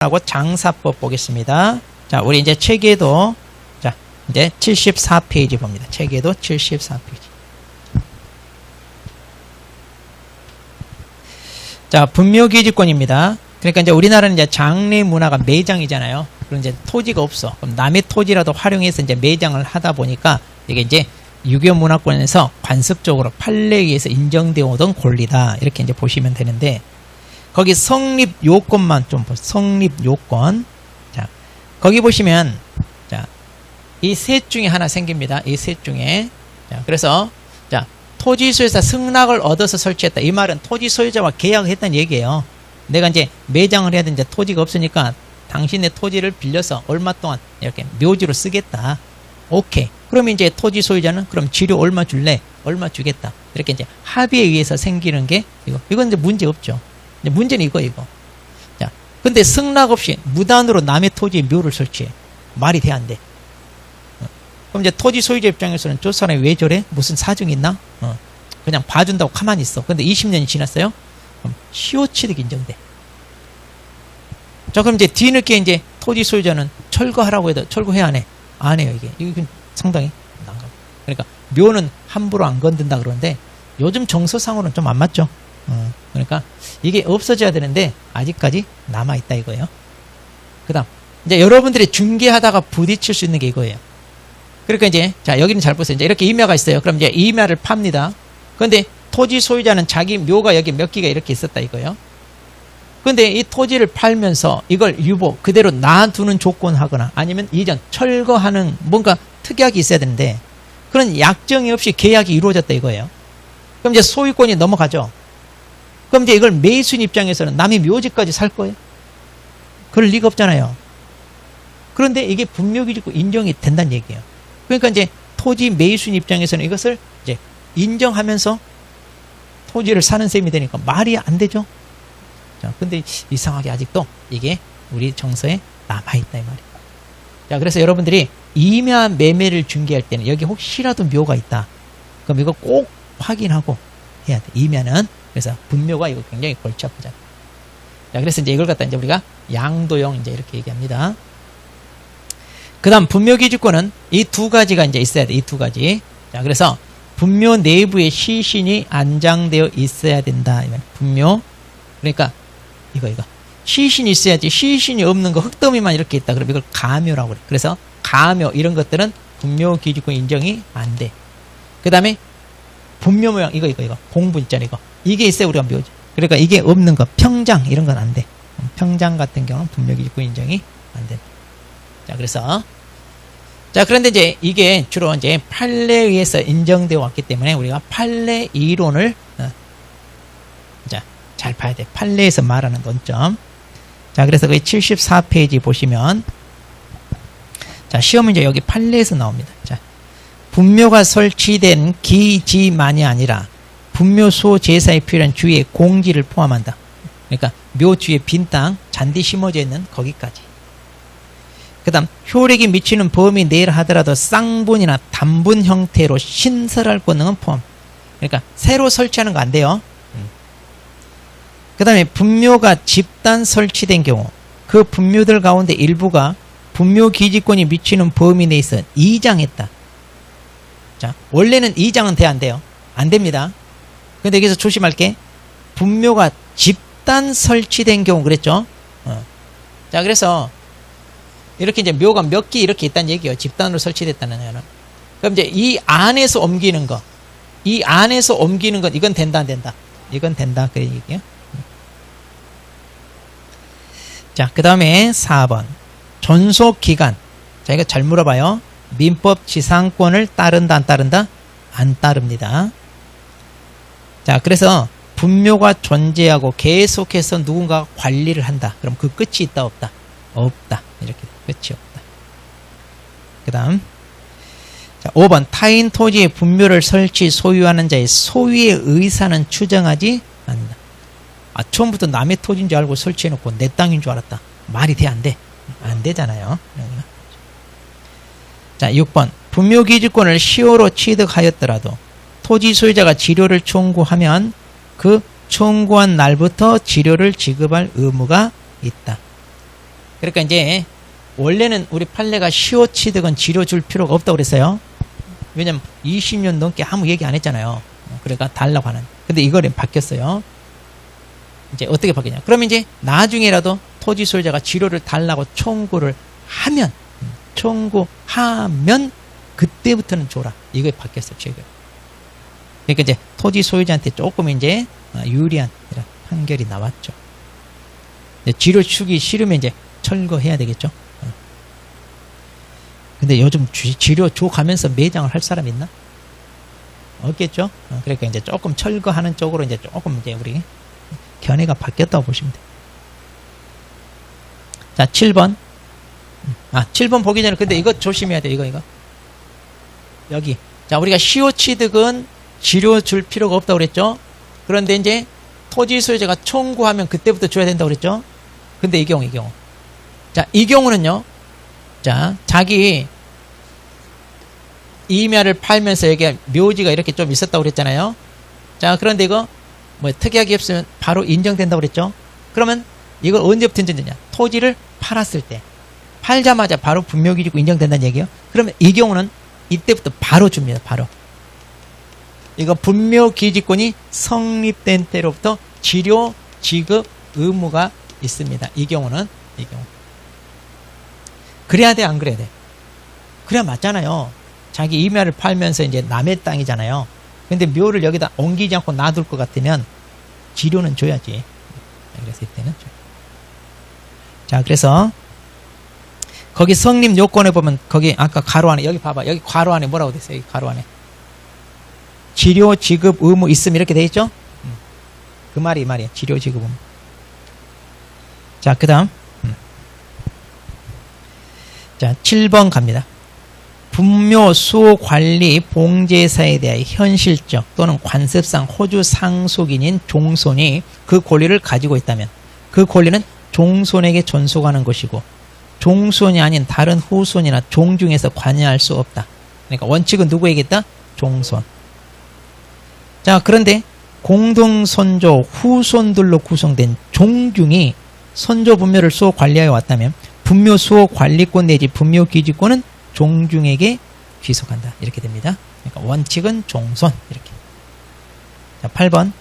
하고 장사법 보겠습니다. 자, 우리 이제 책에도, 자, 이제 74페이지 봅니다. 책에도 74페이지. 자, 분묘기지권입니다. 그러니까 이제 우리나라는 이제 장례 문화가 매장이잖아요. 그럼 이제 토지가 없어. 그럼 남의 토지라도 활용해서 이제 매장을 하다 보니까 이게 이제 유교 문화권에서 관습적으로 판례에 의해서 인정되어 오던 권리다. 이렇게 이제 보시면 되는데, 거기 성립 요건만 좀 보세요. 성립 요건. 자, 거기 보시면, 자, 이 셋 중에 하나 생깁니다. 이 셋 중에. 자, 그래서, 자, 토지 소유자 승낙을 얻어서 설치했다. 이 말은 토지 소유자와 계약을 했다는 얘기예요. 내가 이제 매장을 해야 되는데 토지가 없으니까 당신의 토지를 빌려서 얼마 동안 이렇게 묘지로 쓰겠다. 오케이. 그러면 이제 토지 소유자는 그럼 지료 얼마 줄래? 얼마 주겠다. 이렇게 이제 합의에 의해서 생기는 게 이거. 이건 이제 문제 없죠. 이제 문제는 이거. 자, 근데 승낙 없이 무단으로 남의 토지에 묘를 설치해. 말이 돼, 안 돼? 그럼 이제 토지 소유자 입장에서는 저 사람이 왜 저래? 무슨 사정이 있나? 그냥 봐준다고 가만히 있어. 근데 20년이 지났어요? 그럼 시효취득 인정돼. 자, 그럼 이제 뒤늦게 이제 토지 소유자는 철거하라고 해도 철거해, 안 해? 안 해요, 이게. 이건 상당히 난감. 그러니까 묘는 함부로 안 건든다 그러는데 요즘 정서상으로는 좀 안 맞죠. 그러니까 이게 없어져야 되는데 아직까지 남아있다 이거예요. 그 다음, 이제 여러분들이 중개하다가 부딪힐 수 있는 게 이거예요. 그러니까 이제, 자, 여기는 잘 보세요. 이제 이렇게 임야가 있어요. 그럼 이제 임야를 팝니다. 그런데 토지 소유자는 자기 묘가 여기 몇 기가 이렇게 있었다 이거예요. 근데 이 토지를 팔면서 이걸 유보, 그대로 놔두는 조건하거나 아니면 이전 철거하는 뭔가 특약이 있어야 되는데 그런 약정이 없이 계약이 이루어졌다 이거예요. 그럼 이제 소유권이 넘어가죠. 그럼 이제 이걸 매수인 입장에서는 남의 묘지까지 살 거예요? 그럴 리가 없잖아요. 그런데 이게 분묘기지권 인정이 된다는 얘기예요. 그러니까 이제 토지 매수인 입장에서는 이것을 이제 인정하면서 토지를 사는 셈이 되니까 말이 안 되죠. 자, 근데 이상하게 아직도 이게 우리 정서에 남아있다 이 말이에요. 자, 그래서 여러분들이 임야 매매를 중개할 때는 여기 혹시라도 묘가 있다. 그럼 이거 꼭 확인하고 해야 돼. 임야는. 그래서 분묘가 이거 굉장히 골치 아프잖아요. 자, 그래서 이제 이걸 갖다 이제 우리가 양도용 이제 이렇게 얘기합니다. 그 다음 분묘기지권은 이 두 가지가 이제 있어야 돼. 이 두 가지. 자, 그래서 분묘 내부에 시신이 안장되어 있어야 된다. 분묘. 그러니까 이거. 시신이 있어야지. 시신이 없는 거 흙더미만 이렇게 있다. 그럼 이걸 가묘라고 그래. 그래서 가묘 이런 것들은 분묘기지권 인정이 안 돼. 그 다음에 분묘 모양 이거. 공분 있잖아 이거. 이게 있어야 우리가 묘지. 그러니까 이게 없는 거. 평장 이런 건 안 돼. 평장 같은 경우는 분묘기지권 인정이 안 돼. 자, 그래서 자, 그런데 이제 이게 주로 이제 판례에 의해서 인정되어 왔기 때문에 우리가 판례 이론을 자, 잘 봐야 돼. 판례에서 말하는 논점. 자, 그래서 거기 74페이지 보시면 자, 시험 문제 여기 판례에서 나옵니다. 자, 분묘가 설치된 기지만이 아니라 분묘 소 제사에 필요한 주위의 공지를 포함한다. 그러니까 묘 주위에 빈 땅, 잔디 심어져 있는 거기까지. 그 다음 효력이 미치는 범위 내라 하더라도 쌍분이나 단분 형태로 신설할 권능은 포함. 그러니까 새로 설치하는 거 안 돼요. 그 다음에 분묘가 집단 설치된 경우 그 분묘들 가운데 일부가 분묘 기지권이 미치는 범위 내에서 이장했다. 자, 원래는 이장은 돼, 안 돼요? 안 됩니다. 근데 여기서 조심할 게 분묘가 집단 설치된 경우 그랬죠? 자, 그래서 이렇게 이제 묘가 몇 기 이렇게 있다는 얘기예요. 집단으로 설치됐다는 얘기는. 그럼 이제 이 안에서 옮기는 거, 이건 된다, 안 된다? 이건 된다, 그 얘기예요. 자, 그 다음에 4번. 존속 기간. 자, 이거 잘 물어봐요. 민법 지상권을 따른다, 안 따른다? 안 따릅니다. 자, 그래서 분묘가 존재하고 계속해서 누군가가 관리를 한다. 그럼 그 끝이 있다, 없다? 없다. 이렇게 끝이 없다. 그 다음. 자, 5번. 타인 토지에 분묘를 설치 소유하는 자의 소유의 의사는 추정하지 않는다. 아, 처음부터 남의 토지인 줄 알고 설치해놓고 내 땅인 줄 알았다. 말이 돼, 안 돼? 안 되잖아요. 자, 6번. 분묘기지권을 시효로 취득하였더라도 토지 소유자가 지료를 청구하면 그 청구한 날부터 지료를 지급할 의무가 있다. 그러니까 이제 원래는 우리 판례가 시효 취득은 지료 줄 필요가 없다고 그랬어요. 왜냐면 20년 넘게 아무 얘기 안 했잖아요. 그러니까 달라고 하는. 근데 이거는 바뀌었어요. 이제 어떻게 바뀌냐. 그러면 이제 나중에라도 토지 소유자가 지료를 달라고 청구를 하면, 그때부터는 줘라. 이게 바뀌었어요, 최근. 그러니까 이제 토지 소유자한테 조금 이제 유리한 이런 판결이 나왔죠. 지료 주기 싫으면 이제 철거해야 되겠죠. 근데 요즘 지료 줘가면서 매장을 할 사람 있나? 없겠죠? 그러니까 이제 조금 철거하는 쪽으로 이제 조금 이제 우리 견해가 바뀌었다고 보시면 돼요. 자, 7번. 7번 보기 전에 근데 이거 조심해야 돼. 이거. 여기. 자, 우리가 시효 취득은 지료 줄 필요가 없다고 그랬죠? 그런데 이제 토지 소유자가 청구하면 그때부터 줘야 된다고 그랬죠? 근데 이 경우. 자, 이 경우는요. 자, 자기 이면을 팔면서 여기 묘지가 이렇게 좀 있었다고 그랬잖아요. 자, 그런데 이거 뭐 특이하게 없으면 바로 인정된다고 그랬죠? 그러면 이걸 언제부터 인정되냐? 토지를 팔았을 때. 팔자마자 바로 분묘기지고 인정된다는 얘기예요. 그러면 이 경우는 이때부터 바로 줍니다. 바로. 이거 분묘기지권이 성립된 때로부터 지료 지급 의무가 있습니다. 이 경우는. 그래야 돼, 안 그래야 돼? 그래야 맞잖아요. 자기 이면을 팔면서 이제 남의 땅이잖아요. 근데 묘를 여기다 옮기지 않고 놔둘 것 같으면 지료는 줘야지. 그래서 이때는 줘. 자, 그래서 거기 성립 요건에 보면 거기 아까 가로 안에 여기 봐봐. 여기 괄호 안에 뭐라고 돼 있어요? 여기 괄호 안에 지료 지급 의무 있음 이렇게 돼 있죠? 그 말이 이 말이야. 지료 지급 의무. 자, 그 다음 자, 7번 갑니다. 분묘 수호 관리 봉제사에 대하여 현실적 또는 관습상 호주 상속인인 종손이 그 권리를 가지고 있다면 그 권리는 종손에게 전속하는 것이고 종손이 아닌 다른 후손이나 종 중에서 관여할 수 없다. 그러니까 원칙은 누구에게 있다? 종손. 자, 그런데 공동선조 후손들로 구성된 종중이 선조 분묘를 수호 관리하여 왔다면 분묘 수호 관리권 내지 분묘 기지권은 종중에게 귀속한다. 이렇게 됩니다. 그러니까 원칙은 종손. 이렇게. 자, 8번.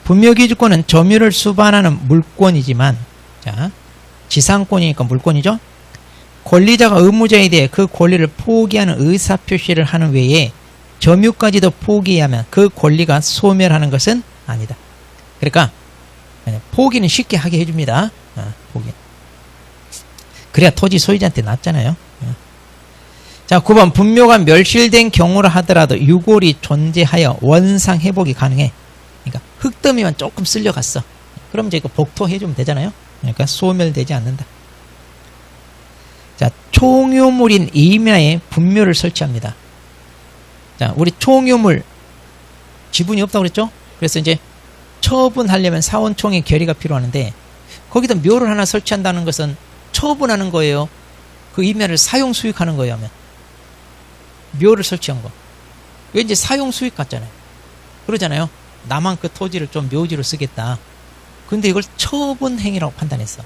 분묘 기지권은 점유를 수반하는 물권이지만, 자, 지상권이니까 물권이죠. 권리자가 의무자에 대해 그 권리를 포기하는 의사표시를 하는 외에 점유까지도 포기하면 그 권리가 소멸하는 것은 아니다. 그러니까 포기는 쉽게 하게 해줍니다. 포기. 그래야 토지 소유자한테 낫잖아요. 자, 9번. 분묘가 멸실된 경우라 하더라도 유골이 존재하여 원상 회복이 가능해. 그러니까 흙더미만 조금 쓸려갔어. 그럼 이제 이거 복토해주면 되잖아요. 그러니까 소멸되지 않는다. 자, 총유물인 임야에 분묘를 설치합니다. 자, 우리 총유물 지분이 없다고 그랬죠? 그래서 이제 처분하려면 사원총의 결의가 필요하는데 거기다 묘를 하나 설치한다는 것은 처분하는 거예요. 그 임야를 사용 수익하는 거예요. 하면 묘를 설치한 거. 왠지 사용 수익 같잖아요. 그러잖아요. 나만 그 토지를 좀 묘지로 쓰겠다. 근데 이걸 처분행위라고 판단했어.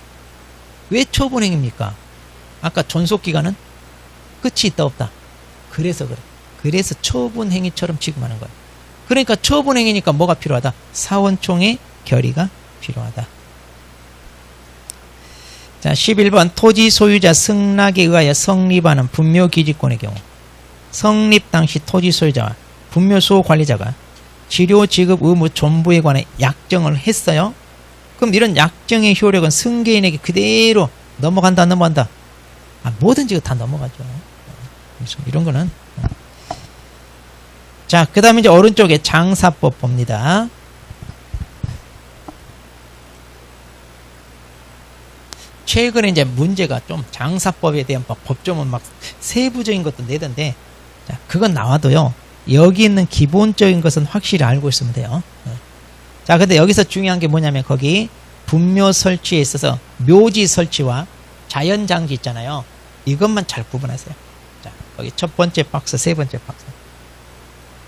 왜 처분행위입니까? 아까 존속기간은 끝이 있다 없다. 그래서 그래. 그래서 처분행위처럼 취급하는 거예요. 그러니까 처분행위니까 뭐가 필요하다? 사원총의 결의가 필요하다. 자, 11번. 토지 소유자 승낙에 의하여 성립하는 분묘기지권의 경우 성립 당시 토지 소유자와 분묘 수호 관리자가 지료 지급 의무 존부에 관해 약정을 했어요. 그럼 이런 약정의 효력은 승계인에게 그대로 넘어간다, 안 넘어간다? 뭐든지 다 넘어가죠. 이런 거는. 자, 그 다음에 이제 오른쪽에 장사법 봅니다. 최근에 이제 문제가 좀 장사법에 대한 법조문 막 세부적인 것도 내던데, 자, 그건 나와도요, 여기 있는 기본적인 것은 확실히 알고 있으면 돼요. 자, 근데 여기서 중요한 게 뭐냐면 거기 분묘 설치에 있어서 묘지 설치와 자연장지 있잖아요. 이것만 잘 구분하세요. 자, 거기 첫 번째 박스, 세 번째 박스.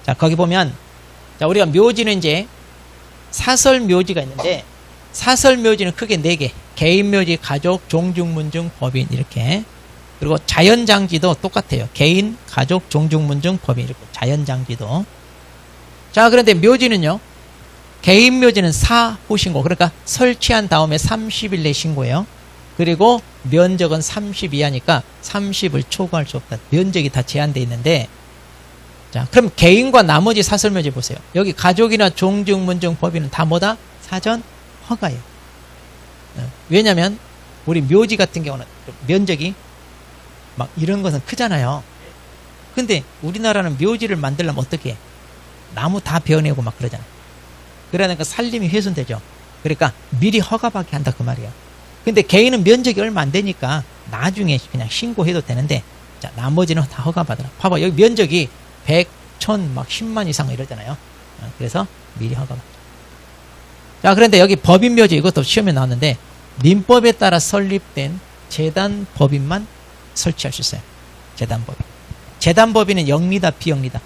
자, 거기 보면, 자, 우리가 묘지는 이제 사설 묘지가 있는데, 사설 묘지는 크게 4개. 개인, 묘지, 가족, 종중, 문중, 법인 이렇게. 그리고 자연장지도 똑같아요. 개인, 가족, 종중, 문중, 법인 이렇게. 자연장지도. 자, 그런데 묘지는요. 개인 묘지는 사후 신고. 그러니까 설치한 다음에 30일 내 신고예요. 그리고 면적은 30 이하니까 30을 초과할 수 없다. 면적이 다 제한되어 있는데, 자, 그럼 개인과 나머지 사설묘지 보세요. 여기 가족이나 종중, 문중, 법인은 다 뭐다? 사전 허가예요. 왜냐면 우리 묘지 같은 경우는 면적이 막 이런 것은 크잖아요. 근데 우리나라는 묘지를 만들려면 어떻게 해? 나무 다 베어내고 막 그러잖아요. 그러니까 살림이 훼손되죠. 그러니까 미리 허가받게 한다 그 말이에요. 근데 개인은 면적이 얼마 안 되니까 나중에 그냥 신고해도 되는데, 자, 나머지는 다 허가받으라. 봐봐, 여기 면적이 100, 1000, 막 10만 이상 이러잖아요. 그래서 미리 허가받죠. 자, 그런데 여기 법인묘지 이것도 시험에 나왔는데, 민법에 따라 설립된 재단 법인만 설치할 수 있어요. 재단 법인. 재단 법인은 영리다, 비영리다?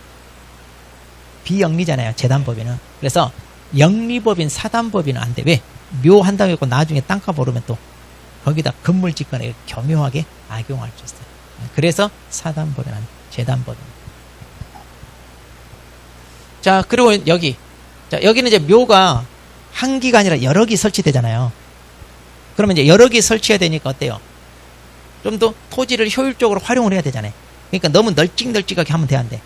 비영리잖아요. 재단 법인은. 그래서 영리법인, 사단법인은 안 돼. 왜? 묘 한다고 했고 나중에 땅값 오르면 또 거기다 건물 짓거나 교묘하게 악용할 수 있어요. 그래서 사단법인 안 돼. 재단법인. 자, 그리고 여기. 자, 여기는 이제 묘가 한 기가 아니라 여러 기 설치되잖아요. 그러면 이제 여러 기 설치해야 되니까 어때요? 좀 더 토지를 효율적으로 활용을 해야 되잖아요. 그러니까 너무 널찍널찍하게 하면 돼, 안 돼?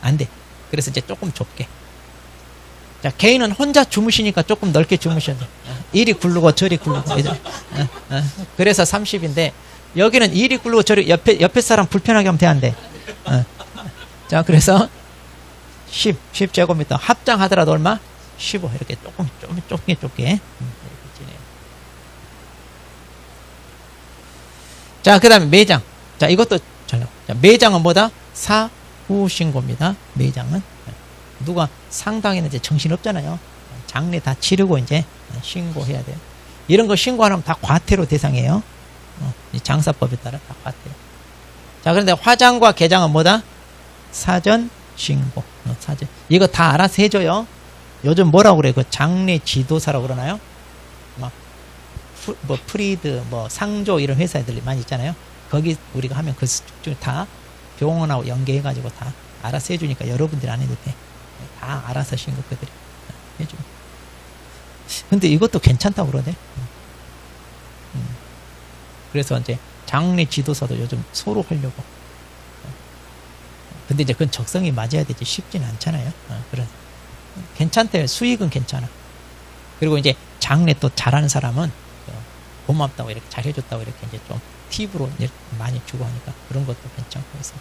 안 돼. 그래서 이제 조금 좁게. 자, 개인은 혼자 주무시니까 조금 넓게 주무셔야 돼. 이리 굴르고 저리 굴르고. 그래서 30인데, 여기는 이리 굴르고 저리, 옆에 사람 불편하게 하면 돼, 안 돼? 자, 그래서 10제곱미터. 합장하더라도 얼마? 15. 이렇게 좁게. 이렇게 지내요. 자, 그 다음에 매장. 자, 이것도 전혀. 자, 매장은 뭐다? 사후 신고입니다. 매장은. 누가 상당히는 이제 정신없잖아요. 장례 다 치르고 이제 신고해야 돼요. 이런 거 신고하면 다 과태료 대상이에요. 장사법에 따라 다 과태료. 자, 그런데 화장과 개장은 뭐다? 사전 신고. 사전. 이거 다 알아서 해줘요. 요즘 뭐라고 그래? 그 장례 지도사라고 그러나요? 막, 프리드, 상조 이런 회사들이 많이 있잖아요. 거기 우리가 하면 그 중에 다 병원하고 연계해가지고 다 알아서 해주니까 여러분들이 안 해도 돼. 다 알아서 신고 그들이 해줘. 근데 이것도 괜찮다고 그러네. 그래서 이제 장례 지도사도 요즘 서로 하려고. 근데 이제 그건 적성이 맞아야 되지 쉽지는 않잖아요. 그런 괜찮대요. 수익은 괜찮아. 그리고 이제 장례 또 잘하는 사람은 고맙다고 이렇게 잘해줬다고 이렇게 이제 좀 팁으로 많이 주고 하니까 그런 것도 괜찮고 해서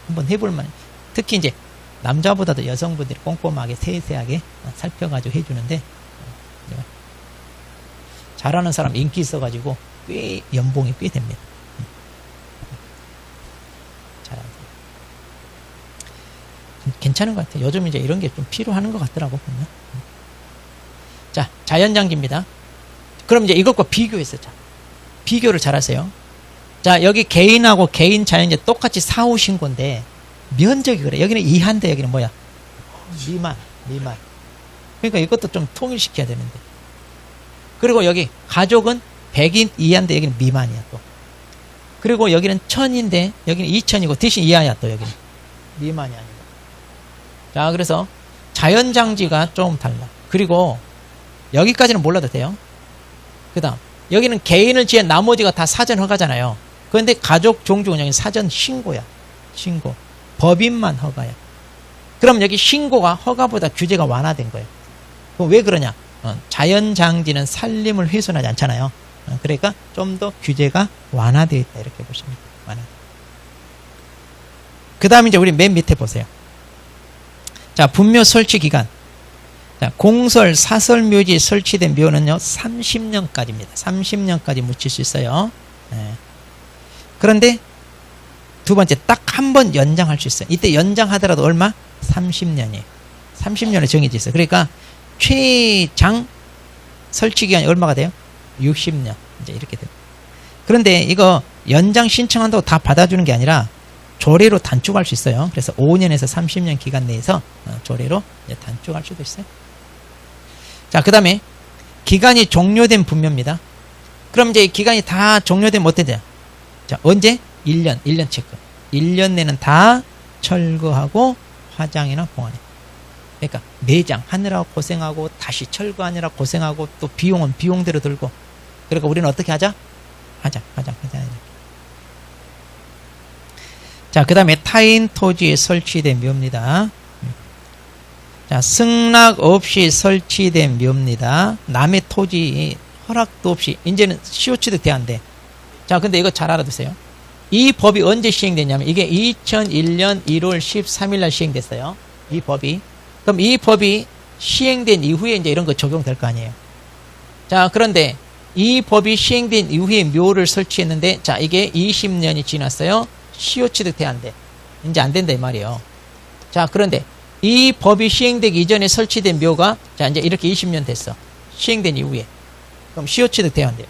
한번 해볼 만해. 특히 이제 남자보다도 여성분들이 꼼꼼하게 세세하게 살펴가지고 해주는데 잘하는 사람 인기 있어가지고 꽤 연봉이 꽤 됩니다. 잘하는 사람. 괜찮은 것 같아요. 요즘 이제 이런 게 좀 필요하는 것 같더라고 보면. 자, 자연장지입니다. 그럼 이제 이것과 비교해서 자, 비교를 잘 하세요. 자, 여기 개인하고 개인 자연재 똑같이 사후 신고인데 면적이 그래. 여기는 이한데 여기는 뭐야? 미만. 그러니까 이것도 좀 통일시켜야 되는데. 그리고 여기 가족은 100인 이하인데 여기는 미만이야 또. 그리고 여기는 1000인데 여기는 2000이고 대신 이하야 또 여기는. 미만이 아니고. 자, 그래서 자연장지가 좀 달라. 그리고 여기까지는 몰라도 돼요. 그 다음 여기는 개인을 지은 나머지가 다 사전 허가잖아요. 그런데 가족 종중은 여기 사전 신고야. 신고. 법인만 허가야. 그럼 여기 신고가 허가보다 규제가 완화된 거예요. 그럼 왜 그러냐? 자연장지는 산림을 훼손하지 않잖아요. 그러니까 좀 더 규제가 완화되어 있다. 이렇게 보시면 완화. 그 다음에 이제 우리 맨 밑에 보세요. 자, 분묘 설치 기간. 자, 공설, 사설묘지 설치된 묘는요, 30년까지입니다. 30년까지 묻힐 수 있어요. 네. 그런데 두 번째, 딱 한 번 연장할 수 있어요. 이때 연장하더라도 얼마? 30년이에요. 30년에 정해져 있어요. 그러니까 최장 설치 기간이 얼마가 돼요? 60년. 이제 이렇게 돼요. 그런데 이거 연장 신청한다고 다 받아주는 게 아니라 조례로 단축할 수 있어요. 그래서 5년에서 30년 기간 내에서 조례로 단축할 수도 있어요. 자, 그 다음에 기간이 종료된 분묘입니다. 그럼 이제 기간이 다 종료되면 어떻게 돼요? 자, 언제? 1년 체크. 1년 내는 다 철거하고 화장이나 봉안해. 그러니까 매장 하느라 고생하고 다시 철거하느라 고생하고 또 비용은 비용대로 들고. 그러니까 우리는 어떻게 하자? 하자. 자, 그 다음에 타인 토지에 설치된 묘입니다. 자, 승낙 없이 설치된 묘입니다. 남의 토지 허락도 없이, 이제는 시효취득 돼야 안 돼. 자, 근데 이거 잘 알아두세요. 이 법이 언제 시행됐냐면, 이게 2001년 1월 13일 날 시행됐어요. 이 법이. 그럼 이 법이 시행된 이후에 이제 이런 거 적용될 거 아니에요. 자, 그런데 이 법이 시행된 이후에 묘를 설치했는데, 자, 이게 20년이 지났어요. 시효취득 돼야 안 돼. 이제 안 된다 이 말이에요. 자, 그런데 이 법이 시행되기 이전에 설치된 묘가, 자, 이제 이렇게 20년 됐어. 시행된 이후에. 그럼 시효취득 돼야 안 돼요.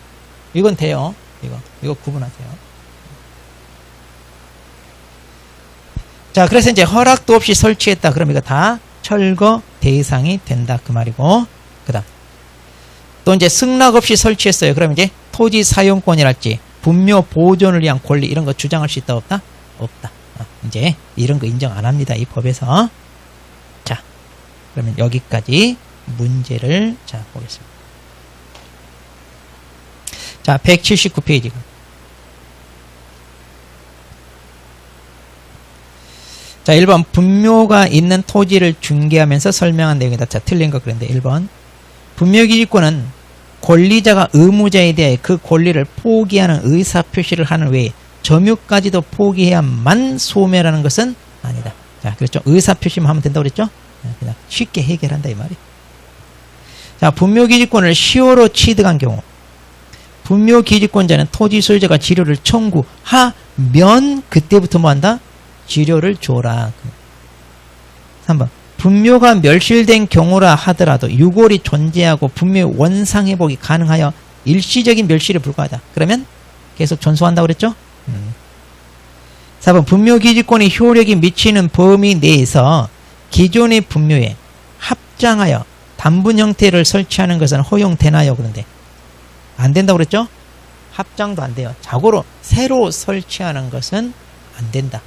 이건 돼요. 이거 구분하세요. 자, 그래서 이제 허락도 없이 설치했다. 그럼 이거 다 철거 대상이 된다. 그 말이고. 그 다음. 또 이제 승낙 없이 설치했어요. 그럼 이제 토지 사용권이랄지 분묘 보존을 위한 권리 이런 거 주장할 수 있다 없다? 없다. 이제 이런 거 인정 안 합니다. 이 법에서. 자, 그러면 여기까지 문제를 자 보겠습니다. 자, 179페이지. 자, 1번 분묘가 있는 토지를 중개하면서 설명한 내용이다. 자, 틀린 거 그런데 1번 분묘기지권은 권리자가 의무자에 대해 그 권리를 포기하는 의사표시를 하는 외에 점유까지도 포기해야만 소멸하는 것은 아니다. 자, 그렇죠. 의사표시만 하면 된다고 그랬죠? 그냥 쉽게 해결한다 이 말이. 자, 분묘기지권을 시효로 취득한 경우 분묘기지권자는 토지 소유자가 지료를 청구하면 그때부터 뭐한다? 지료를 줘라. 3번 분묘가 멸실된 경우라 하더라도 유골이 존재하고 분묘의 원상회복이 가능하여 일시적인 멸실에 불과하다. 그러면 계속 존속한다고 그랬죠? 4번 분묘기지권의 효력이 미치는 범위 내에서 기존의 분묘에 합장하여 단분 형태를 설치하는 것은 허용되나요? 그런데 안 된다고 그랬죠? 합장도 안 돼요. 자고로 새로 설치하는 것은 안 된다.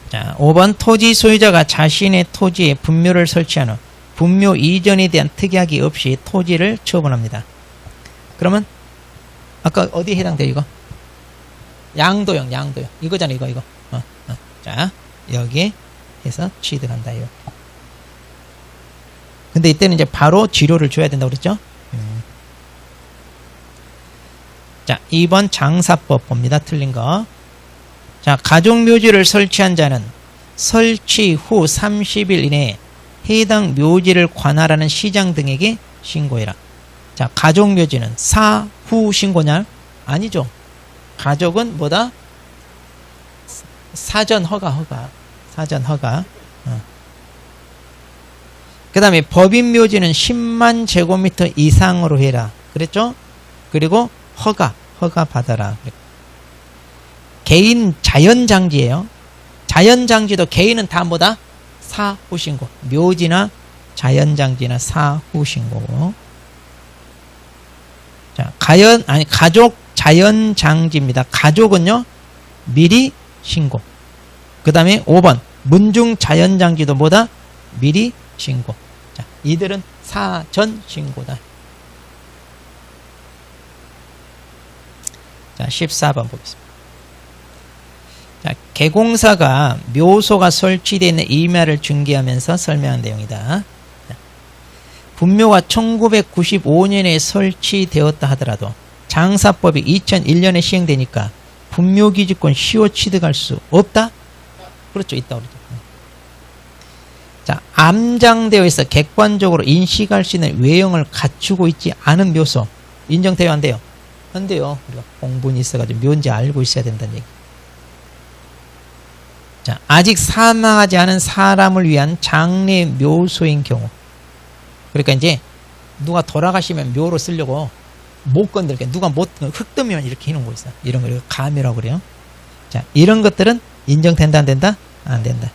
자, 5번 토지 소유자가 자신의 토지에 분묘를 설치한 후 분묘 이전에 대한 특약이 없이 토지를 처분합니다. 그러면 아까 어디에 해당돼요 이거? 양도형 이거잖아 이거 자, 여기에 해서 취득한다 이거. 근데 이때는 이제 바로 지료를 줘야 된다고 그랬죠? 자, 2번 장사법 봅니다. 틀린 거. 자, 가족묘지를 설치한 자는 설치 후 30일 이내에 해당 묘지를 관할하는 시장 등에게 신고해라. 자, 가족묘지는 사후 신고냐? 아니죠. 가족은 뭐다? 사전 허가. 그 다음에 법인묘지는 10만 제곱미터 이상으로 해라. 그랬죠? 그리고 허가 받아라. 개인 자연장지예요. 자연장지도 개인은 다 뭐다? 사후신고. 묘지나 자연장지나 사후신고고. 자, 가족 자연장지입니다. 가족은요, 미리 신고. 그 다음에 5번, 문중 자연장지도 뭐다? 미리 신고. 자, 이들은 사전 신고다. 자, 14번 보겠습니다. 자, 개공사가 묘소가 설치되어 있는 임야를 중개하면서 설명한 내용이다. 자, 분묘가 1995년에 설치되었다 하더라도 장사법이 2001년에 시행되니까 분묘기지권 시효 취득할 수 없다? 그렇죠. 있다 그러죠. 자, 암장되어 있어 객관적으로 인식할 수 있는 외형을 갖추고 있지 않은 묘소 인정돼요? 안 돼요? 안 돼요. 우리가 공분이 있어가지고 묘인지 알고 있어야 된다는 얘기. 자, 아직 사망하지 않은 사람을 위한 장례 묘소인 경우. 그러니까 이제 누가 돌아가시면 묘로 쓰려고 못 건들게 누가 흙 뜨면 이렇게 해놓은 거 있어. 이런 거 가묘라고 그래요. 자, 이런 것들은 인정된다 안 된다? 안 된다.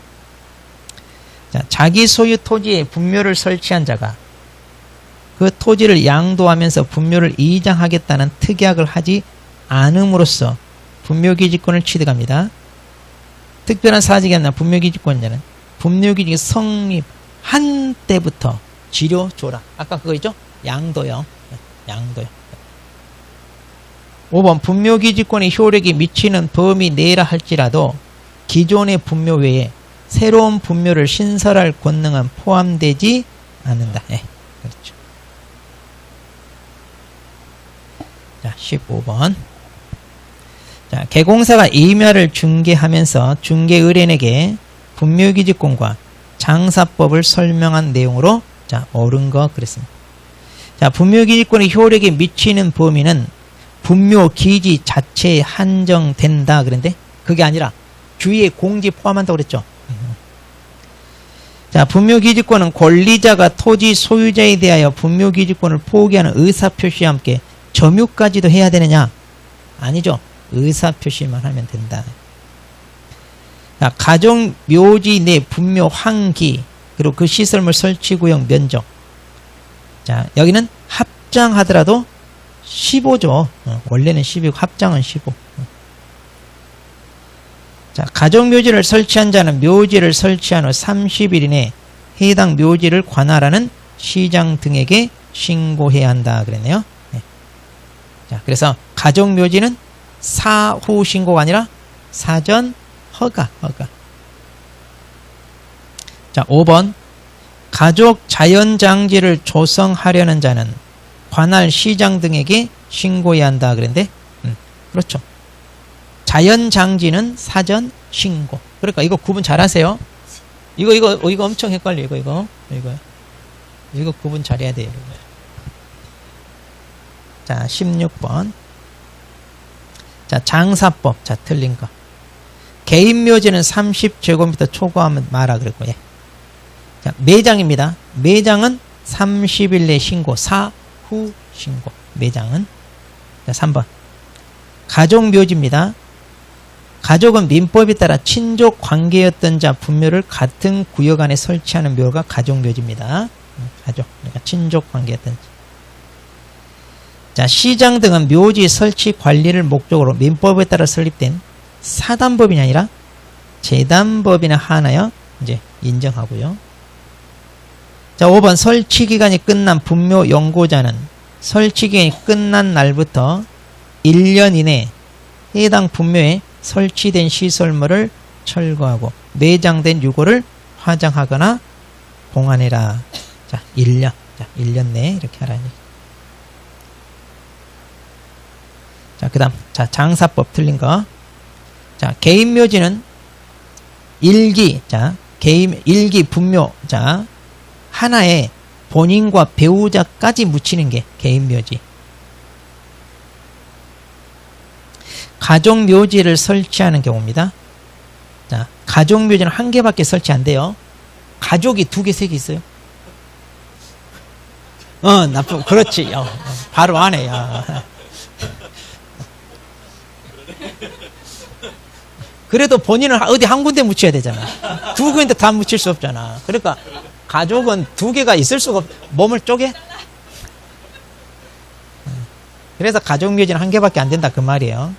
자, 자기 소유 토지에 분묘를 설치한 자가 그 토지를 양도하면서 분묘를 이장하겠다는 특약을 하지 않음으로써 분묘기지권을 취득합니다. 특별한 사직이 아니라 분묘기지권자는 분묘기지가 성립한 때부터 지료 줘라. 아까 그거 있죠? 양도요. 양도요. 5번 분묘기지권의 효력이 미치는 범위 내라 할지라도 기존의 분묘 외에 새로운 분묘를 신설할 권능은 포함되지 않는다. 예, 그렇죠. 자, 15번. 자, 개공사가 임야를 중개하면서 중개의뢰인에게 분묘기지권과 장사법을 설명한 내용으로 자, 옳은 거 그랬습니다. 자, 분묘기지권의 효력에 미치는 범위는 분묘기지 자체에 한정된다 그랬는데 그게 아니라 주위에 공지 포함한다고 그랬죠. 자, 분묘기지권은 권리자가 토지 소유자에 대하여 분묘기지권을 포기하는 의사표시와 함께 점유까지도 해야 되느냐? 아니죠. 의사표시만 하면 된다. 자, 가정묘지 내 분묘 환기 그리고 그 시설물 설치구역 면적. 자, 여기는 합장하더라도 15죠. 원래는 10이고 합장은 15. 자, 가정묘지를 설치한 자는 묘지를 설치한 후 30일 이내 해당 묘지를 관할하는 시장 등에게 신고해야 한다 그랬네요. 네. 자, 그래서 가정묘지는 사후 신고가 아니라 사전 허가. 자, 5번 가족 자연장지를 조성하려는 자는 관할 시장 등에게 신고해야 한다 그랬는데 그렇죠. 자연장지는 사전 신고. 그러니까 이거 구분 잘 하세요. 이거 엄청 헷갈려. 이거 구분 잘해야 돼요. 자, 16번. 자, 장사법. 자, 틀린 거. 개인묘지는 30제곱미터 초과하면 마라 그랬고, 예. 자, 매장입니다. 매장은 30일 내 신고, 사후 신고. 매장은. 자, 3번. 가족묘지입니다. 가족은 민법에 따라 친족 관계였던 자 분묘를 같은 구역 안에 설치하는 묘가 가족묘지입니다. 가족, 그러니까 친족 관계였던 자. 자, 시장 등은 묘지 설치 관리를 목적으로 민법에 따라 설립된 사단법이 아니라 재단법이나 하나여 이제 인정하고요. 자, 5번 설치 기간이 끝난 분묘 연고자는 설치 기간이 끝난 날부터 1년 이내 해당 분묘에 설치된 시설물을 철거하고 매장된 유골을 화장하거나 봉안해라. 자, 1년. 자, 1년 내에 이렇게 하라니. 자, 그 다음. 자, 장사법 틀린 거. 자, 개인묘지는 일기. 자, 일기 분묘. 자, 하나에 본인과 배우자까지 묻히는 게 개인묘지. 가족묘지를 설치하는 경우입니다. 자, 가족묘지는 한 개밖에 설치 안 돼요. 가족이 2개, 3개 있어요. 나쁜, 그렇지. 바로 안 해요. 그래도 본인은 어디 한 군데 묻혀야 되잖아. 2군데 다 묻힐 수 없잖아. 그러니까 가족은 2개가 있을 수가 없, 몸을 쪼개? 그래서 가족묘지는 한 개밖에 안 된다 그 말이에요.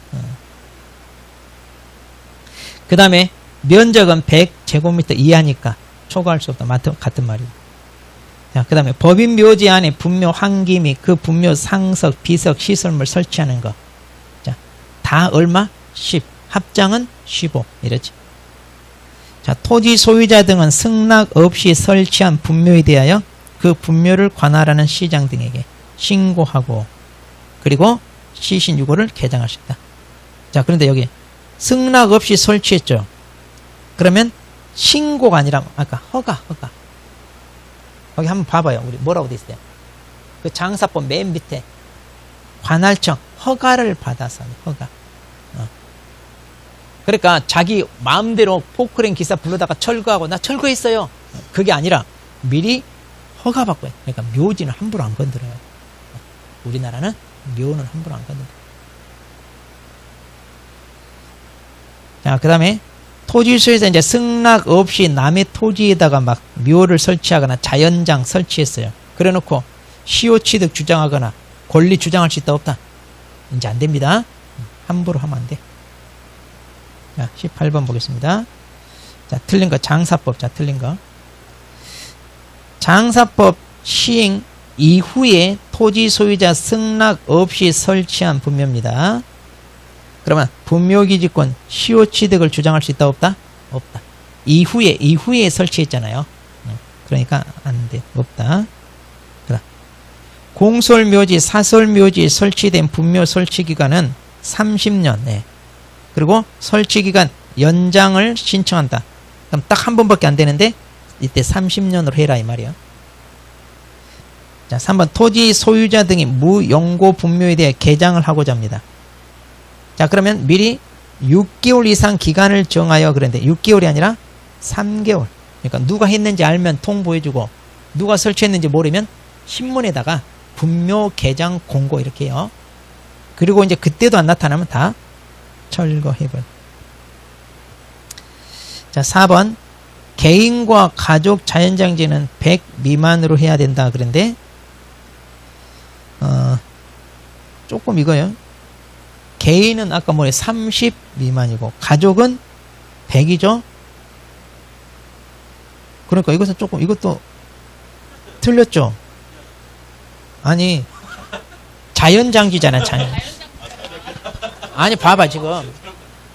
그 다음에 면적은 100제곱미터 이하니까 초과할 수 없다. 같은 말이에요. 자, 그 다음에 법인묘지 안에 분묘 환기 및 그 분묘 상석, 비석, 시설물 설치하는 거. 자, 다 얼마? 10. 합장은 15. 이러지. 자, 토지 소유자 등은 승낙 없이 설치한 분묘에 대하여 그 분묘를 관할하는 시장 등에게 신고하고 그리고 시신 유고를 개장할 수 있다. 자, 그런데 여기 승낙 없이 설치했죠. 그러면 신고가 아니라 아까 허가. 거기 한번 봐봐요. 우리 뭐라고 돼 있어요? 그 장사법 맨 밑에 관할청 허가를 받아서 허가. 그러니까 자기 마음대로 포크레인 기사 불러다가 철거하고 나 철거했어요. 그게 아니라 미리 허가 받고 해. 그러니까 묘지는 함부로 안 건드려요. 우리나라는 묘는 함부로 안 건드려요. 자, 그 다음에 토지 소유자 이제 승낙 없이 남의 토지에다가 막 묘를 설치하거나 자연장 설치했어요. 그래 놓고 시효 취득 주장하거나 권리 주장할 수 있다 없다? 이제 안 됩니다. 함부로 하면 안 돼. 자, 18번 보겠습니다. 자, 틀린 거 장사법. 자, 틀린 거. 장사법 시행 이후에 토지 소유자 승낙 없이 설치한 분묘입니다. 그러면 분묘기지권 시효 취득을 주장할 수 있다 없다? 없다. 이후에 설치했잖아요. 그러니까 안 돼. 없다. 공설묘지, 사설묘지 설치된 분묘 설치기간은 30년. 네. 그리고 설치기간 연장을 신청한다. 그럼 딱 한 번밖에 안 되는데 이때 30년으로 해라 이 말이야. 자, 3번 토지 소유자 등이 무연고 분묘에 대해 개장을 하고자 합니다. 자, 그러면 미리 6개월 이상 기간을 정하여 그랬는데 6개월이 아니라 3개월. 그러니까 누가 했는지 알면 통보해주고 누가 설치했는지 모르면 신문에다가 분묘 개장 공고 이렇게 해요. 그리고 이제 그때도 안 나타나면 다 철거해버려. 자, 4번 개인과 가족 자연장지는 100 미만으로 해야 된다 그런데 조금 이거요. 개인은 아까 뭐래 30 미만이고 가족은 100이죠. 그러니까 이것은 조금 이것도 틀렸죠. 아니 자연장지잖아. 자연. 아니 봐봐 지금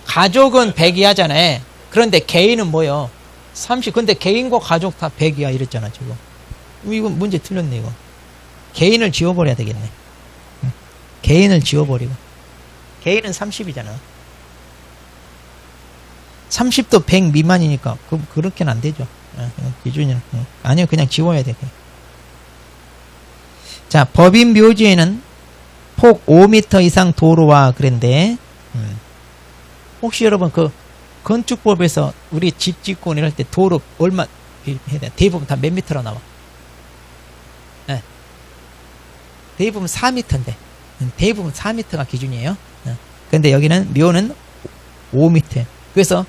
가족은 100이 하잖아요. 그런데 개인은 뭐요? 30. 근데 개인과 가족 다 100이야 이랬잖아 지금. 이거 문제 틀렸네 이거. 개인을 지워버려야 되겠네. 개인을 지워버리고. 개인은 30이잖아. 30도 100 미만이니까 그렇게는 안 되죠. 기준이는. 아니요 그냥 지워야 돼. 자, 법인 묘지에는 폭 5m 이상 도로와 그랬는데 혹시 여러분 그 건축법에서 우리 집 짓고 이럴 때 도로 얼마 해야 돼? 대부분 다 몇 미터로 나와? 네. 대부분 4m인데 대부분 4m가 기준이에요. 그런데 여기는 묘는 5m. 그래서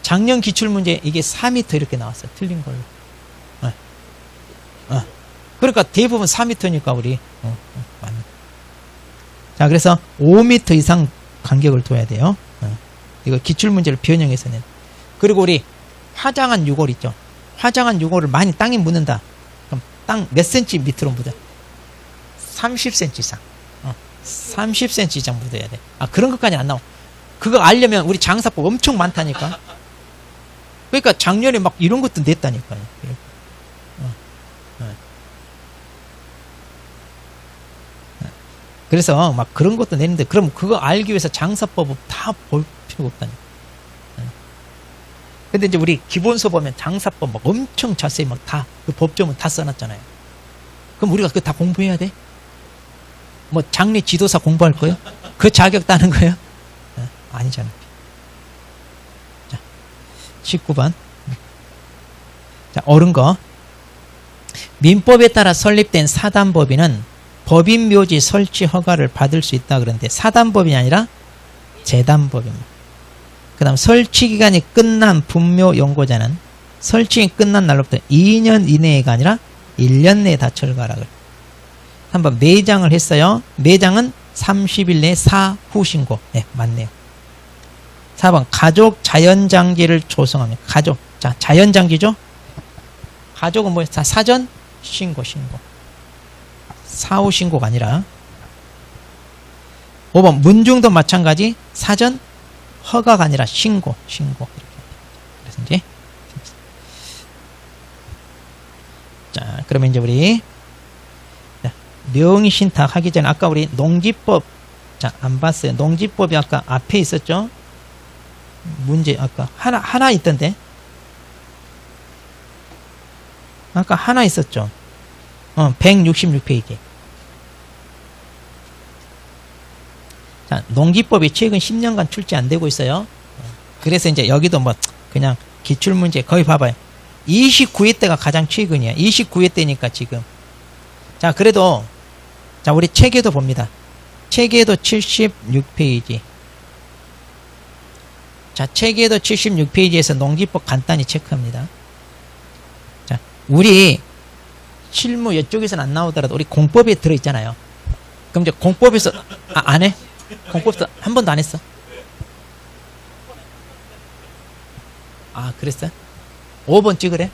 작년 기출문제 이게 4m 이렇게 나왔어요. 틀린 걸로. 그러니까 대부분 4m니까 우리 맞네. 자, 그래서 5m 이상 간격을 둬야 돼요. 이거 기출문제를 변형해서는. 그리고 우리 화장한 유골 있죠. 화장한 유골을 많이 땅에 묻는다. 그럼 땅 몇 cm 밑으로 묻어? 30cm 이상. 30cm 이상 묻어야 돼. 그런 것까지 안 나와. 그거 알려면 우리 장사법 엄청 많다니까. 그러니까 작년에 막 이런 것도 냈다니까요. 그래서 막 그런 것도 냈는데 그럼 그거 알기 위해서 장사법은 다 볼 필요가 없다니까. 근데 이제 우리 기본서 보면 장사법 막 엄청 자세히 막 다 그 법조문 다 써놨잖아요. 그럼 우리가 그거 다 공부해야 돼? 뭐 장례 지도사 공부할 거예요? 그 자격 따는 거예요? 아니잖아요. 자, 19번. 자, 옳은 거. 민법에 따라 설립된 사단법인은 법인묘지 설치 허가를 받을 수 있다 그러는데 사단법인이 아니라 재단법입니다. 그 다음 설치기간이 끝난 분묘 연고자는 설치기 끝난 날로부터 2년 이내가 아니라 1년 내에 다 철거하라 그래요. 한번 매장을 했어요. 매장은 30일 내에 사후 신고. 네, 맞네요. 4번 가족 자연장지를 조성합니다. 가족. 자, 자연장지죠? 가족은 뭐예요? 사전 신고. 사후 신고가 아니라. 5번 문중도 마찬가지 사전 허가가 아니라 신고. 그래서 이제 자, 그러면 이제 우리 명의신탁 하기 전에 아까 우리 농지법 자, 안 봤어요. 농지법이 아까 앞에 있었죠? 문제 아까 하나 있던데. 아까 하나 있었죠? 166페이지. 자, 농지법이 최근 10년간 출제 안 되고 있어요. 그래서 이제 여기도 뭐 그냥 기출문제 거의 봐봐요. 29회 때가 가장 최근이야. 29회 때니까 지금. 자, 그래도 자, 우리 책에도 봅니다. 책에도 76페이지. 자, 책에도 76페이지에서 농지법 간단히 체크합니다. 자, 우리 실무 이쪽에서는 안 나오더라도 우리 공법에 들어있잖아요. 그럼 이제 공법에서, 안 해? 공법에서 한 번도 안 했어? 그랬어? 5번 찍으래?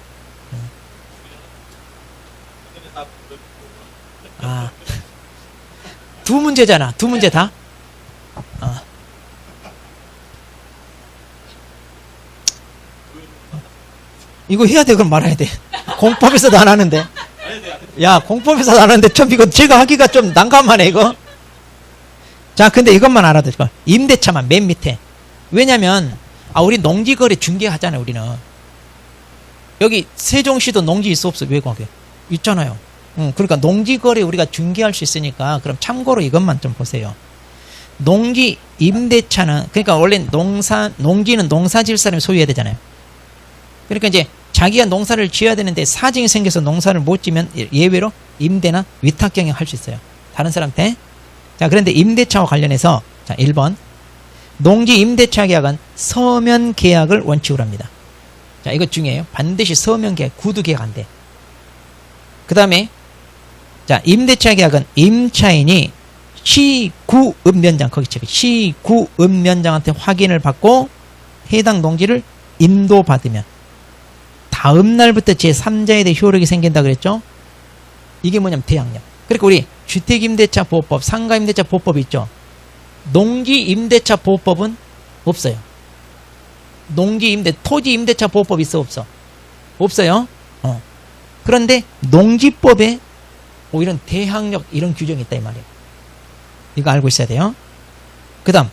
두 문제잖아. 두 문제 다? 이거 해야 돼, 그럼 말아야 돼. 공법에서도 안 하는데. 야, 공법에서도 안 하는데, 좀 이거 제가 하기가 좀 난감하네, 이거. 자, 근데 이것만 알아두고. 임대차만 맨 밑에. 왜냐면, 우리 농지거래 중개하잖아요, 우리는. 여기 세종시도 농지 있어, 없어? 왜 거기? 있잖아요. 그러니까 농지거래 우리가 중개할 수 있으니까, 그럼 참고로 이것만 좀 보세요. 농지 임대차는, 그러니까 원래 농지는 농사질 사람이 소유해야 되잖아요. 그러니까 이제 자기가 농사를 지어야 되는데 사정이 생겨서 농사를 못 지면 예외로 임대나 위탁경영 할 수 있어요. 다른 사람한테. 자, 그런데 임대차와 관련해서, 자, 1번. 농지 임대차 계약은 서면 계약을 원칙으로 합니다. 자, 이거 중요해요. 반드시 서면 계약, 구두 계약 안 돼. 그 다음에, 자, 임대차 계약은 임차인이 시구읍면장, 거기 check. 시구읍면장한테 확인을 받고 해당 농지를 인도받으면 다음 날부터 제3자에 대해 효력이 생긴다 그랬죠? 이게 뭐냐면 대항력. 그러니까 우리 주택임대차 보호법, 상가임대차 보호법이 있죠? 농지임대차 보호법은 없어요. 토지임대차 보호법 있어, 없어? 없어요. 그런데 농지법에 이런 대항력, 이런 규정이 있다 이 말이에요. 이거 알고 있어야 돼요. 그 다음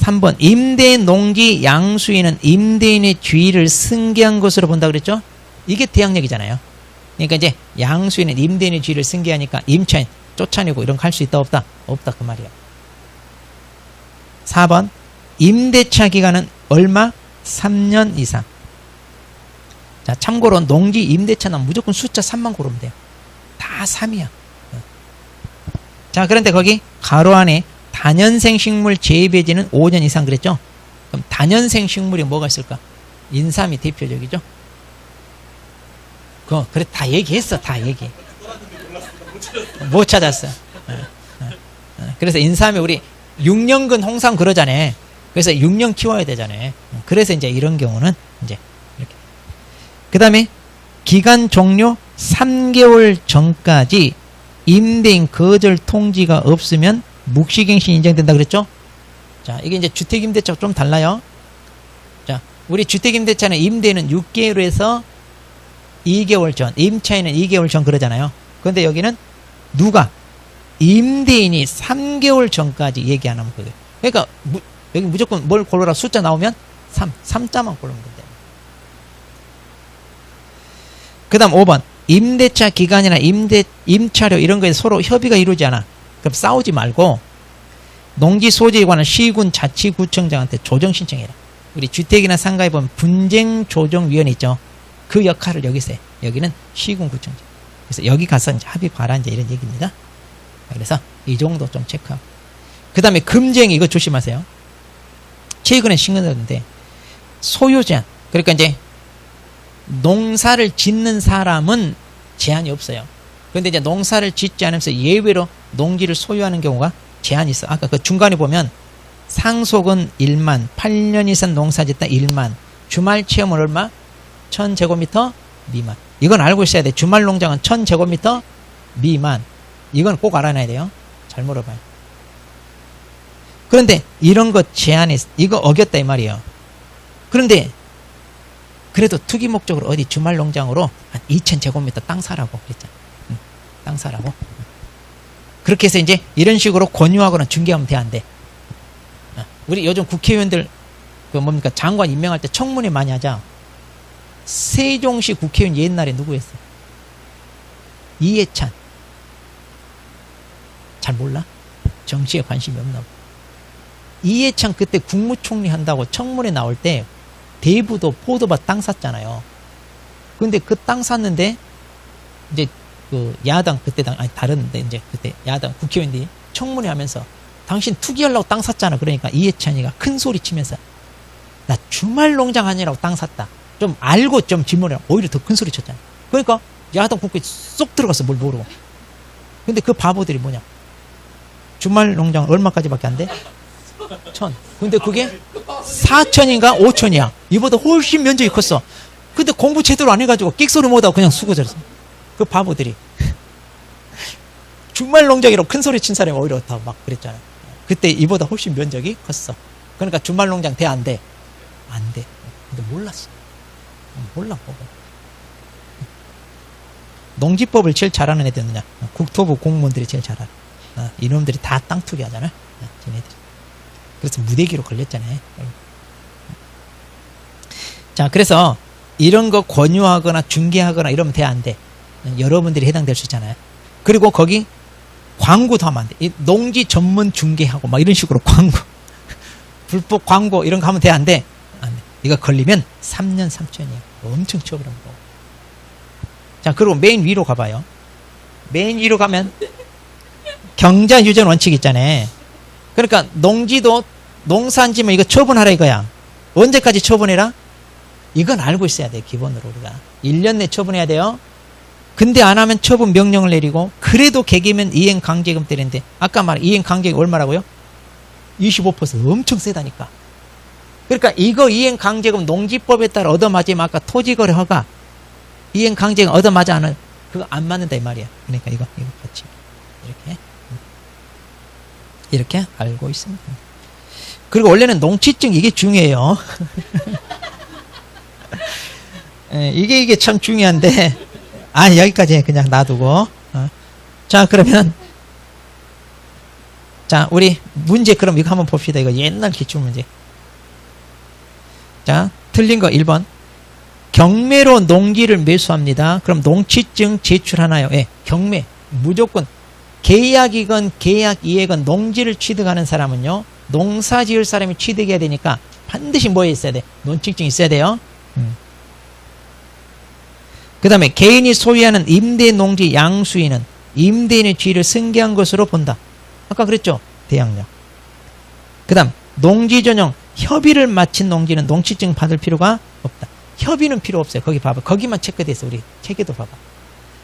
3번 임대 농지 양수인은 임대인의 주의를 승계한 것으로 본다 그랬죠? 이게 대항력이잖아요. 그러니까 이제 양수인은 임대인의 주의를 승계하니까 임차인 쫓아내고 이런 거 할 수 있다 없다? 없다 그 말이에요. 4번 임대차 기간은 얼마? 3년 이상. 자, 참고로 농지 임대차는 무조건 숫자 3만 고르면 돼요. 다 3이야. 자, 그런데 거기 가로 안에 다년생 식물 재배지는 5년 이상 그랬죠? 그럼 다년생 식물이 뭐가 있을까? 인삼이 대표적이죠? 그래, 다 얘기했어, 다 얘기. 못 찾았어. 그래서 인삼이 우리 6년근 홍삼 그러잖아요. 그래서 6년 키워야 되잖아요. 그래서 이제 이런 경우는 이제 이렇게. 그 다음에 기간 종료 3개월 전까지 임대인 거절 통지가 없으면 묵시갱신 인정된다 그랬죠? 자, 이게 이제 주택임대차가 좀 달라요. 자, 우리 주택임대차는 임대인은 6개월에서 2개월 전, 임차인은 2개월 전 그러잖아요. 그런데 여기는 누가? 임대인이 3개월 전까지 얘기 안 하면 그게. 그러니까 여기 무조건 뭘 고르라 숫자 나오면 3자만 고르면 된다. 그 다음 5번 임대차 기간이나 임차료 이런 거에 서로 협의가 이루어지지 않아. 그럼 싸우지 말고 농지 소지에 관한 시군 자치구청장한테 조정 신청해라. 우리 주택이나 상가에 보면 분쟁조정위원회 있죠. 그 역할을 여기서 해. 여기는 시군 구청장. 그래서 여기 가서 이제 합의 봐라 이제 이런 얘기입니다. 그래서 이 정도 좀 체크하고. 그 다음에 금쟁이 이거 조심하세요. 최근에 신고됐는데 소유 제한. 그러니까 이제 농사를 짓는 사람은 제한이 없어요. 그런데 이제 농사를 짓지 않으면서 예외로 농지를 소유하는 경우가 제한이 있어. 아까 그 중간에 보면 상속은 1만, 8년 이상 농사 짓다 1만, 주말 체험은 얼마? 1000제곱미터 미만. 이건 알고 있어야 돼. 주말 농장은 1000제곱미터 미만. 이건 꼭 알아놔야 돼요. 잘 물어봐요. 그런데 이런 것 제한이 이거 어겼다 이 말이에요. 그런데 그래도 투기 목적으로 어디 주말 농장으로 한 2000제곱미터 땅 사라고 그랬잖아. 땅 사라고. 그렇게 해서 이제 이런 식으로 권유하거나 중개하면 돼, 안 돼? 우리 요즘 국회의원들 그 뭡니까 장관 임명할 때 청문회 많이 하자. 세종시 국회의원 옛날에 누구였어? 이해찬. 잘 몰라? 정치에 관심이 없나 봐. 이해찬 그때 국무총리 한다고 청문회 나올 때 대부도 포도밭 땅 샀잖아요. 근데 그 땅 샀는데 이제 그 야당 그때 아니 다른데 이제 그때 야당 국회의원들이 청문회 하면서 당신 투기하려고 땅 샀잖아. 그러니까 이해찬이가 큰 소리 치면서 나 주말 농장 하느라고 땅 샀다. 좀 알고 좀 질문해. 오히려 더 큰 소리 쳤잖아. 그러니까 야당 국회에 쏙 들어갔어. 뭘 모르고. 근데 그 바보들이 뭐냐. 주말 농장 얼마까지밖에 안 돼? 1000. 근데 그게 4000인가 5000이야. 이보다 훨씬 면적이 컸어. 근데 공부 제대로 안 해가지고 끽소리 못하고 그냥 수고졌어. 그 바보들이. 주말 농장이라고 큰 소리 친 사람이 오히려 더 막 그랬잖아. 그때 이보다 훨씬 면적이 컸어. 그러니까 주말 농장 돼, 안 돼? 안 돼. 근데 몰랐어. 몰라, 보고. 농지법을 제일 잘하는 애들 누냐? 국토부 공무원들이 제일 잘 알아. 이놈들이 다 땅 투기 하잖아. 쟤네들이. 그래서 무대기로 걸렸잖아요. 자, 그래서 이런 거 권유하거나 중개하거나 이러면 돼, 안 돼? 여러분들이 해당될 수 있잖아요. 그리고 거기 광고도 하면 안 돼. 농지 전문 중개하고 막 이런 식으로 광고. 불법 광고 이런 거 하면 돼, 안 돼? 안 돼. 이거 걸리면 3년 3천이에요. 엄청 처벌한 거. 자, 그리고 맨 위로 가봐요. 맨 위로 가면 경자 유전 원칙 있잖아요. 그러니까 농지도 농산지면 이거 처분하라 이거야. 언제까지 처분해라? 이건 알고 있어야 돼. 기본으로 우리가 1년 내 처분해야 돼요. 근데 안 하면 처분 명령을 내리고, 그래도 개기면 이행 강제금 때리는데, 아까 말한 이행 강제금 얼마라고요? 25% 엄청 세다니까. 그러니까 이거 이행 강제금 농지법에 따라 얻어맞으면 아까 토지거래 허가 이행 강제금 얻어맞지 않은 그거 안 맞는다 이 말이야. 그러니까 이거 같이 이렇게 알고 있습니다. 그리고 원래는 농취증 이게 중요해요. 이게 참 중요한데, 여기까지 그냥 놔두고. 자, 그러면 자, 우리 문제 그럼 이거 한번 봅시다. 이거 옛날 기출문제. 자, 틀린 거 1번. 경매로 농지를 매수합니다. 그럼 농취증 제출하나요? 예, 경매. 무조건 계약이건 계약 이행건 농지를 취득하는 사람은요, 농사 지을 사람이 취득해야 되니까 반드시 뭐에 있어야 돼? 농취증 있어야 돼요. 그 다음에 개인이 소유하는 임대 농지 양수인은 임대인의 지위를 승계한 것으로 본다. 아까 그랬죠? 대항력. 그 다음 농지 전용 협의를 마친 농지는 농취증 받을 필요가 없다. 협의는 필요 없어요. 거기 봐봐. 거기만 체크돼 있어. 우리 책에도 봐봐.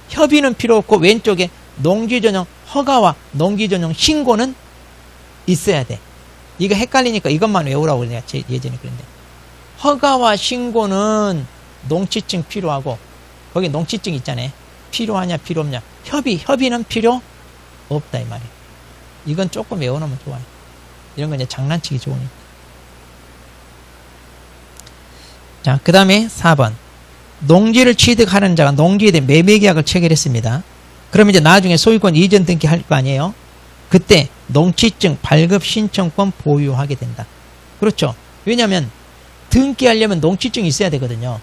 협의는 필요 없고 왼쪽에 농지 전용 허가와 농지 전용 신고는 있어야 돼. 이거 헷갈리니까 이것만 외우라고 내가 예전에 그랬는데, 허가와 신고는 농취증 필요하고, 거기 농취증 있잖아요. 필요하냐 필요 없냐. 협의는 필요 없다 이 말이에요. 이건 조금 외워놓으면 좋아요. 이런 건 이제 장난치기 좋으니까. 자, 그 다음에 4번. 농지를 취득하는 자가 농지에 대해 매매계약을 체결했습니다. 그러면 이제 나중에 소유권 이전 등기 할 거 아니에요? 그때 농취증 발급 신청권 보유하게 된다. 그렇죠? 왜냐하면 등기하려면 농취증이 있어야 되거든요.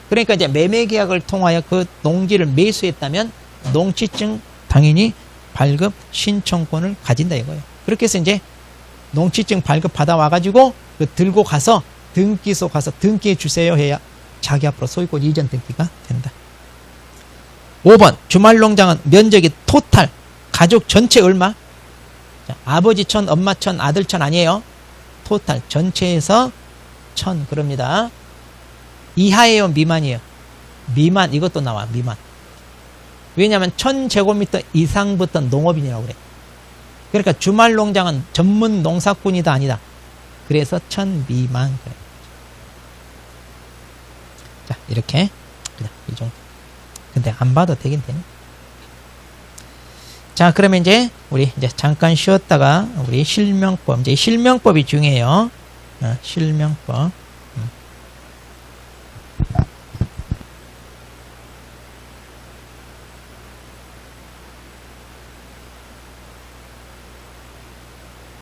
그러니까 이제 매매계약을 통하여 그 농지를 매수했다면 농취증 당연히 발급 신청권을 가진다 이거예요. 그렇게 해서 이제 농취증 발급 받아와가지고 그 들고 가서 등기소 가서 등기해 주세요 해야 자기 앞으로 소유권 이전 등기가 된다. 5번 주말농장은 면적이 토탈 가족 전체 얼마? 자, 아버지 1000, 엄마 1000, 아들 1000 아니에요. 토탈 전체에서 1000 그럽니다. 이하예요, 미만이에요? 미만. 이것도 나와. 미만. 왜냐하면 1000제곱미터 이상부터 농업인이라고 그래. 그러니까 주말농장은 전문 농사꾼이다 아니다. 그래서 1000 미만 그래. 자, 이렇게 그냥 이 정도. 근데 안 봐도 되긴 되네. 자, 그러면 이제 우리 이제 잠깐 쉬었다가 우리 실명법, 이제 실명법이 중요해요. 실명법.